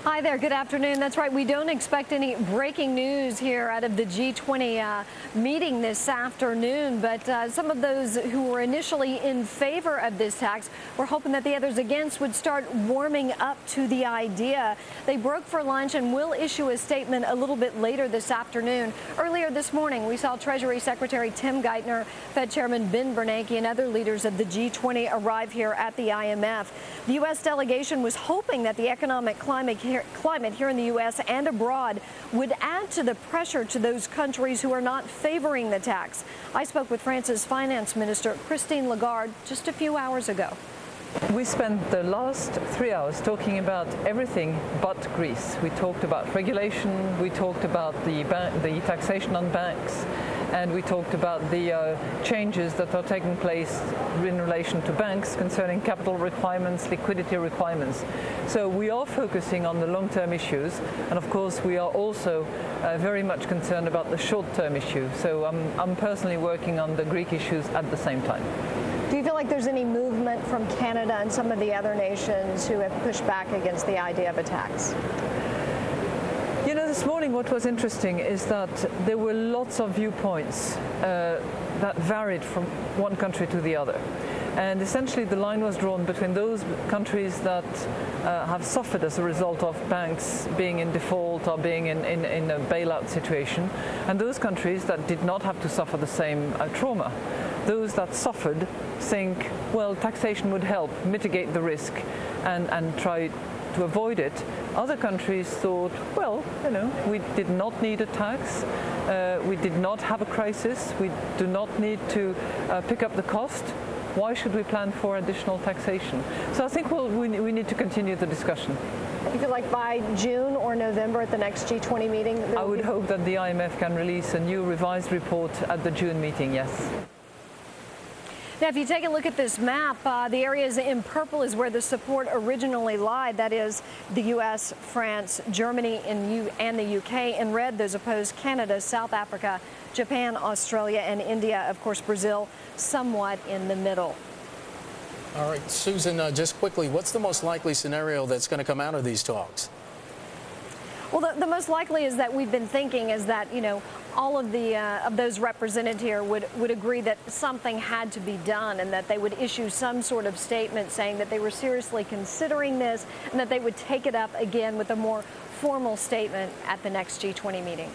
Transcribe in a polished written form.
Hi there. Good afternoon. That's right. We don't expect any breaking news here out of the G20 meeting this afternoon. But some of those who were initially in favor of this tax were hoping that the others against would start warming up to the idea. They broke for lunch and will issue a statement a little bit later this afternoon. Earlier this morning, we saw Treasury Secretary Tim Geithner, Fed Chairman Ben Bernanke, and other leaders of the G20 arrive here at the IMF. The U.S. delegation was hoping that the economic climate here in the U.S. and abroad would add to the pressure to those countries who are not favoring the tax. I spoke with France's Finance Minister Christine Lagarde just a few hours ago. We spent the last 3 hours talking about everything but Greece. We talked about regulation, we talked about the taxation on banks, and we talked about the changes that are taking place in relation to banks concerning capital requirements, liquidity requirements. So we are focusing on the long-term issues, and of course we are also very much concerned about the short-term issue. So I'm personally working on the Greek issues at the same time. Do you feel like there's any movement from Canada and some of the other nations who have pushed back against the idea of a tax? You know, this morning what was interesting is that there were lots of viewpoints that varied from one country to the other. And essentially the line was drawn between those countries that have suffered as a result of banks being in default or being in a bailout situation, and those countries that did not have to suffer the same trauma. Those that suffered think, well, taxation would help mitigate the risk and try to avoid it. Other countries thought, well, you know, we did not need a tax, we did not have a crisis, we do not need to pick up the cost. Why should we plan for additional taxation? So I think we need to continue the discussion. You feel like by June or November at the next G20 meeting? I would hope that the IMF can release a new revised report at the June meeting, yes. Now, if you take a look at this map, the areas in purple is where the support originally lied. That is the U.S., France, Germany, and the U.K. In red, those opposed Canada, South Africa, Japan, Australia, and India. Of course, Brazil somewhat in the middle. All right, Susan, just quickly, what's the most likely scenario that's going to come out of these talks? Well, the most likely is that we've been thinking is that, you know, all of those represented here would agree that something had to be done and that they would issue some sort of statement saying that they were seriously considering this and that they would take it up again with a more formal statement at the next G20 meeting.